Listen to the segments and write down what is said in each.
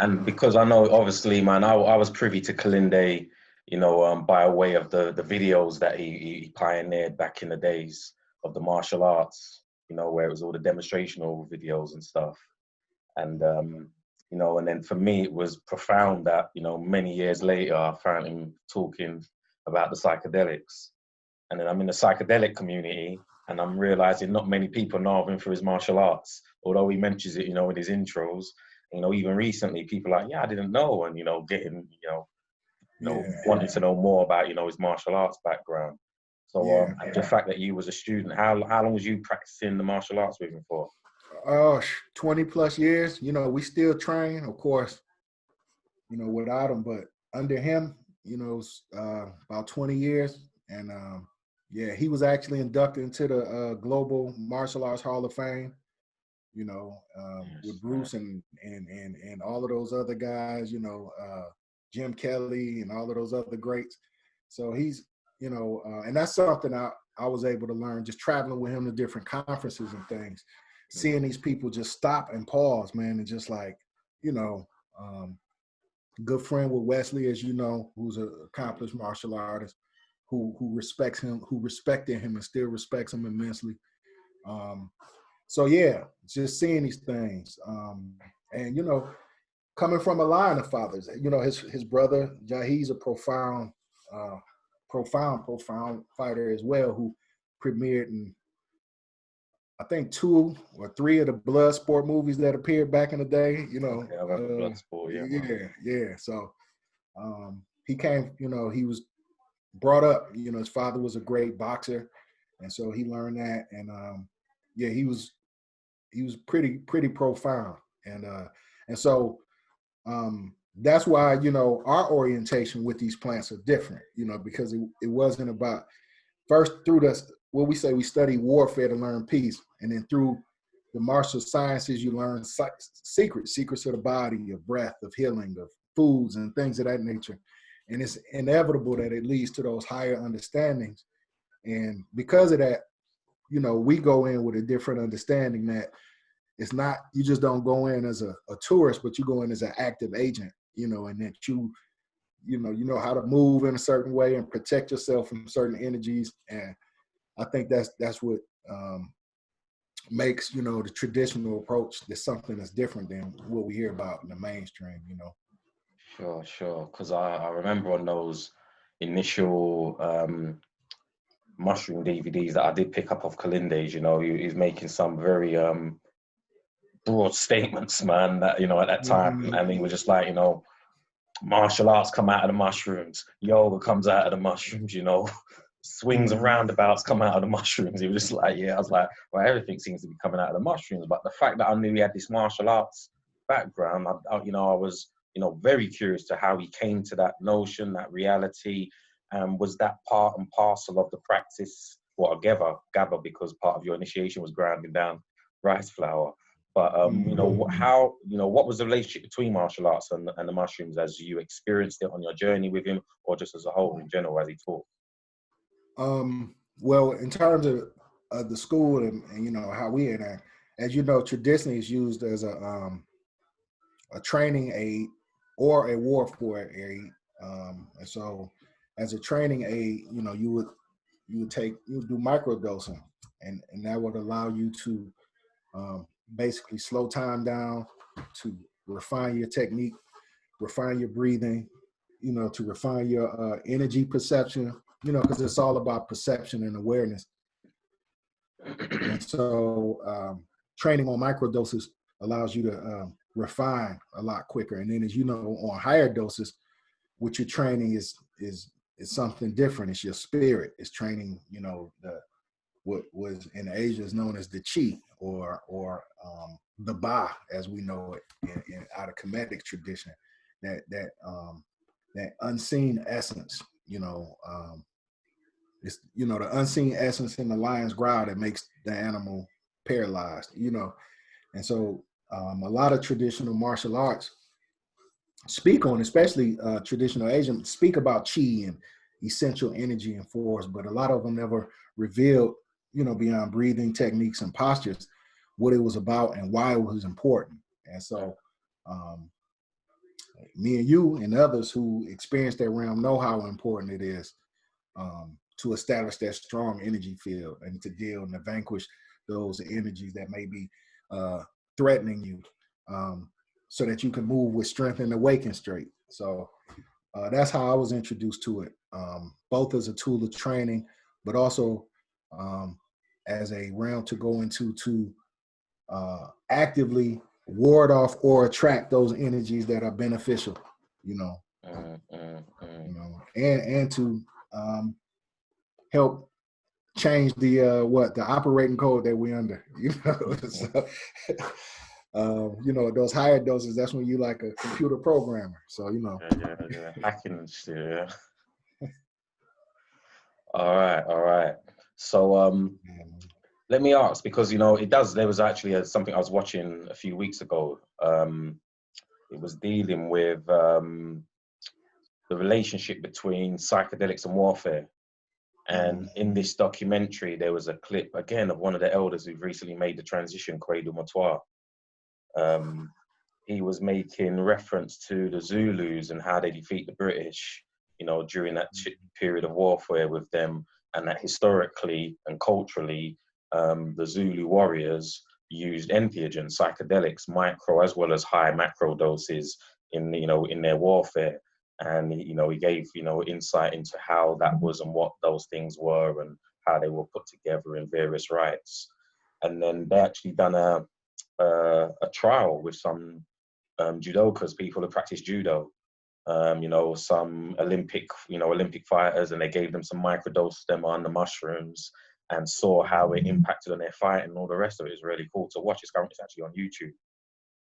And because I know, obviously, man, I was privy to Kilindi, by way of the videos that he pioneered back in the days of the martial arts, where it was all the demonstrational videos and stuff. And, and then for me, it was profound that, many years later, I found him talking about the psychedelics. And then I'm in the psychedelic community, and I'm realizing not many people know of him for his martial arts, although he mentions it, in his intros. Even recently, people are like, yeah, I didn't know, and getting, wanting to know more about, his martial arts background. So, the fact that you was a student, how long was you practicing the martial arts with him for? 20 plus years. We still train, of course, without him, but under him, about 20 years. And he was actually inducted into the Global Martial Arts Hall of Fame, with Bruce and all of those other guys, Jim Kelly and all of those other greats. So he's, and that's something I was able to learn just traveling with him to different conferences and things, seeing these people just stop and pause, man, and just like, good friend with Wesley, as you know, who's an accomplished martial artist, who respects him, who respected him and still respects him immensely. So yeah, just seeing these things, and coming from a line of fathers, his brother Jahi's a profound fighter as well, who premiered in, I think, 2 or 3 of the blood sport movies that appeared back in the day. Blood sport, yeah. So he came, he was brought up, his father was a great boxer, and so he learned that, and he was pretty profound, and so that's why our orientation with these plants are different, because it wasn't about first through what we say, we study warfare to learn peace, and then through the martial sciences you learn secrets of the body, of breath, of healing, of foods and things of that nature. And it's inevitable that it leads to those higher understandings. And because of that, we go in with a different understanding that it's not, you just don't go in as a tourist, but you go in as an active agent, and that you know how to move in a certain way and protect yourself from certain energies. And I think that's what makes, the traditional approach is something that's different than what we hear about in the mainstream, Sure. Because I remember on those initial mushroom DVDs that I did pick up of Kilindi's, he's making some very broad statements, man, that, at that time. And he was just like, martial arts come out of the mushrooms, yoga comes out of the mushrooms, swings and roundabouts come out of the mushrooms. He was just like, I was like, well, everything seems to be coming out of the mushrooms. But the fact that I knew he had this martial arts background, I was, very curious to how he came to that notion, that reality. Was that part and parcel of the practice, or gather, because part of your initiation was grinding down rice flour. But, what was the relationship between martial arts and the mushrooms as you experienced it on your journey with him, or just as a whole in general as he taught? Well, in terms of the school and how we enact, as you know, traditionally it's used as a training aid or a warfare aid. And so as a training aid, you would do microdosing, and that would allow you to basically slow time down, to refine your technique, refine your breathing, to refine your energy perception, because it's all about perception and awareness. And so training on microdoses allows you to refine a lot quicker. And then, as you know, on higher doses, what you're training is something different. It's your spirit. It's training, what was in Asia is known as the chi, or the ba, as we know it in out of Kemetic tradition. That unseen essence, it's the unseen essence in the lion's growl that makes the animal paralyzed, and so a lot of traditional martial arts speak on, especially traditional Asian, speak about chi and essential energy and force, but a lot of them never revealed, beyond breathing techniques and postures, what it was about and why it was important. And so me and you and others who experience that realm know how important it is to establish that strong energy field and to deal and to vanquish those energies that may be threatening you, so that you can move with strength and awaken straight. So that's how I was introduced to it, both as a tool of training, but also as a realm to go into to actively ward off or attract those energies that are beneficial, you know, you know, and to help change the the operating code that we under, you know. So, you know, those higher doses, that's when you like a computer programmer. So, you know. Yeah. Hacking and shit, yeah. All right. So, let me ask, because, you know, there was actually something I was watching a few weeks ago. It was dealing with the relationship between psychedelics and warfare. And in this documentary, there was a clip, again, of one of the elders who've recently made the transition, Kwedu Mutwa. He was making reference to the Zulus and how they defeat the British, you know, during that period of warfare with them, and that historically and culturally, the Zulu warriors used entheogens, psychedelics, micro as well as high macro doses in their warfare. And, you know, he gave, you know, insight into how that was and what those things were and how they were put together in various rites. And then they actually done a trial with some judokas, people who practice judo, you know, some Olympic fighters, and they gave them some microdose them on the mushrooms and saw how it impacted on their fight and all the rest of it. Is really cool to watch. It's actually on YouTube.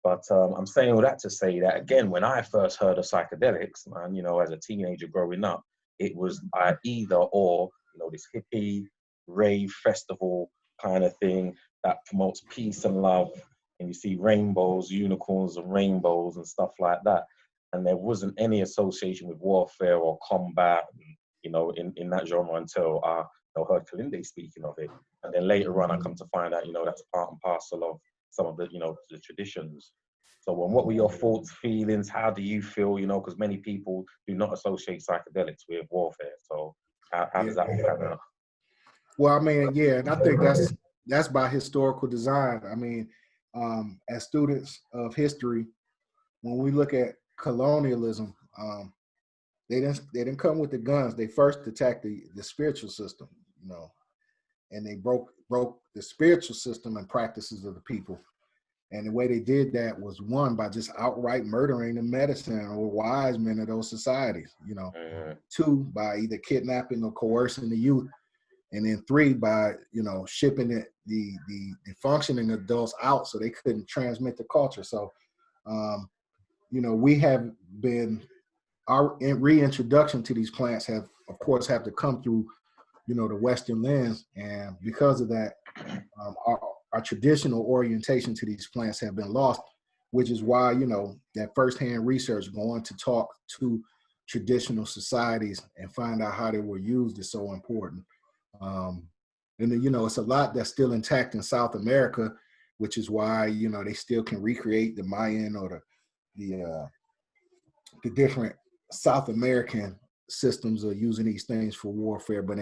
But I'm saying all that to say that, again, when I first heard of psychedelics, man, you know, as a teenager growing up, it was either or, you know, this hippie rave festival kind of thing that promotes peace and love. And you see rainbows, unicorns and rainbows and stuff like that. And there wasn't any association with warfare or combat, you know, in that genre until I heard Kilindi speaking of it. And then later on, I come to find out, you know, that's part and parcel of some of the, you know, the traditions. So what were your thoughts, feelings? How do you feel, you know, because many people do not associate psychedelics with warfare. So how does that all pan out? Well, I mean, yeah, and I think that's by historical design. I mean, as students of history, when we look at colonialism, they didn't come with the guns. They first attacked the spiritual system, you know, and they broke the spiritual system and practices of the people. And the way they did that was, one, by just outright murdering the medicine or wise men of those societies, you know. Two, by either kidnapping or coercing the youth. And then three, by, you know, shipping the functioning adults out so they couldn't transmit the culture. So, you know, we have been, our reintroduction to these plants have to come through, you know, the Western lens. And because of that, our traditional orientation to these plants have been lost, which is why, you know, that firsthand research, going to talk to traditional societies and find out how they were used, is so important. And then, you know, it's a lot that's still intact in South America, which is why, you know, they still can recreate the Mayan or the different South American systems of using these things for warfare. But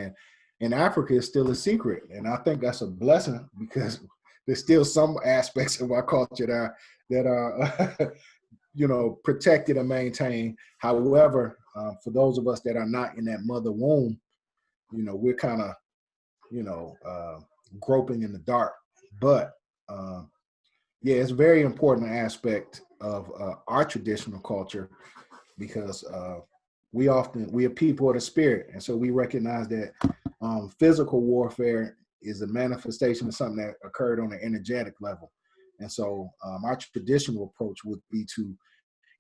in Africa, it's still a secret. And I think that's a blessing, because there's still some aspects of our culture that are you know, protected and maintained. However, for those of us that are not in that mother womb, you know, we're kind of, you know, groping in the dark. But yeah, it's a very important aspect of our traditional culture, because we are people of the spirit. And so we recognize that physical warfare is a manifestation of something that occurred on an energetic level. And so our traditional approach would be to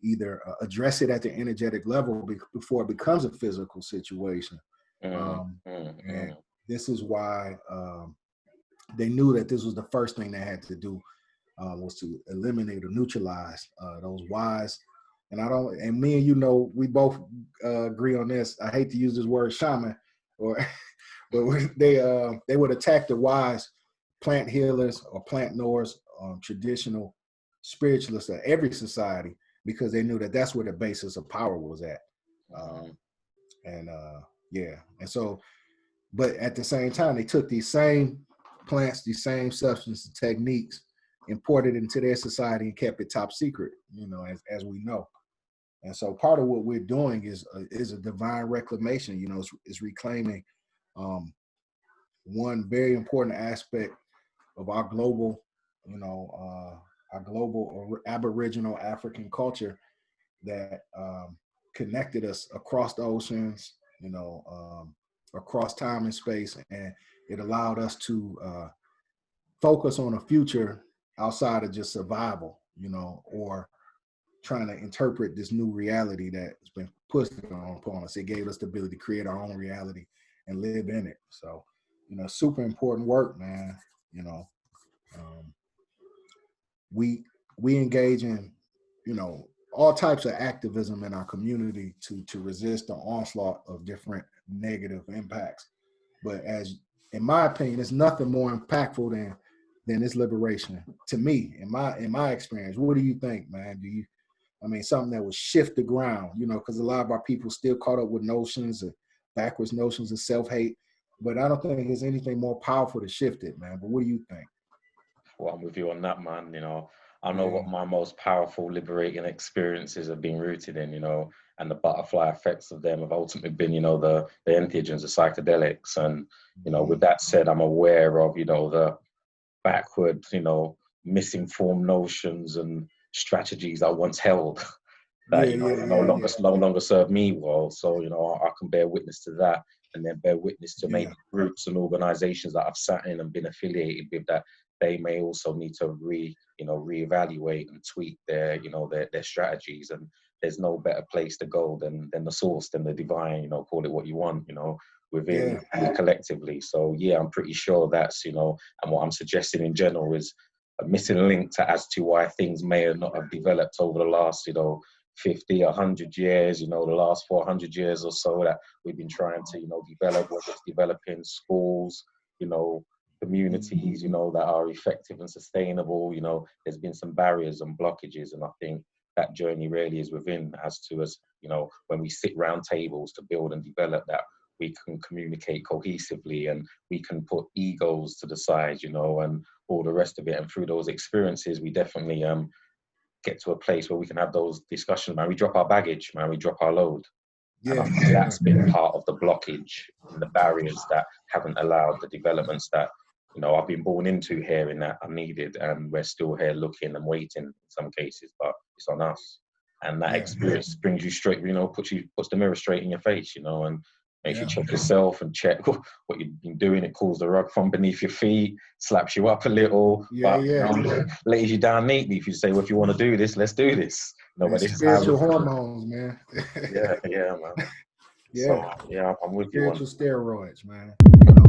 either address it at the energetic level before it becomes a physical situation. And this is why they knew that this was the first thing they had to do, was to eliminate or neutralize those wise. And me and you know, we both agree on this. I hate to use this word shaman, but they would attack the wise plant healers or plant knowers, traditional spiritualists of every society, because they knew that that's where the basis of power was at. Yeah. And so, but at the same time, they took these same plants, these same substances and techniques, imported into their society and kept it top secret, you know, as we know. And so part of what we're doing is a divine reclamation, you know, is reclaiming one very important aspect of our global, you know, our global or Aboriginal African culture that connected us across the oceans, you know, across time and space. And it allowed us to focus on a future outside of just survival, you know, or trying to interpret this new reality that's been pushed upon us. It gave us the ability to create our own reality and live in it. So, you know, super important work, man. You know, we engage in, you know, all types of activism in our community to resist the onslaught of different negative impacts. But as in my opinion, there's nothing more impactful than this liberation to me, in my experience. What do you think, man? I mean, something that would shift the ground, you know, because a lot of our people still caught up with notions of backwards notions of self-hate. But I don't think there's anything more powerful to shift it, man. But what do you think? Well, I'm with you on that, man. You know, I know what my most powerful liberating experiences have been rooted in, you know, and the butterfly effects of them have ultimately been, you know, the entheogens, the psychedelics. And, you know, with that said, I'm aware of, you know, the backward, you know, misinformed notions and strategies I once held that, no longer serve me well. So, you know, I can bear witness to that, and then bear witness to maybe groups and organizations that I've sat in and been affiliated with, that they may also need to reevaluate and tweak their, you know, their strategies. And there's no better place to go than the source, than the divine, you know, call it what you want, you know, within collectively. So yeah, I'm pretty sure that's, you know, and what I'm suggesting in general is a missing link as to why things may or not have developed over the last, you know, 50, 100 years, you know, the last 400 years or so, that we've been trying to, you know, develop, whether it's developing schools, you know, communities, you know, that are effective and sustainable. You know, there's been some barriers and blockages, and I think that journey really is within, as to us, you know, when we sit round tables to build and develop that, we can communicate cohesively, and we can put egos to the side, you know, and all the rest of it. And through those experiences, we definitely get to a place where we can have those discussions, man. We drop our baggage, man. We drop our load. And I think that's been part of the blockage and the barriers that haven't allowed the developments that, you know, I've been born into here, in that are needed. And we're still here looking and waiting in some cases, but it's on us. And that experience brings you straight, you know, puts the mirror straight in your face, you know, and makes you check yourself and check what you've been doing. It pulls the rug from beneath your feet, slaps you up a little, but you know, lays you down neatly. If you say, well, if you want to do this, let's do this. You know, but this spiritual hormones, man. yeah, man. So yeah, I'm with you on spiritual steroids, man. You know,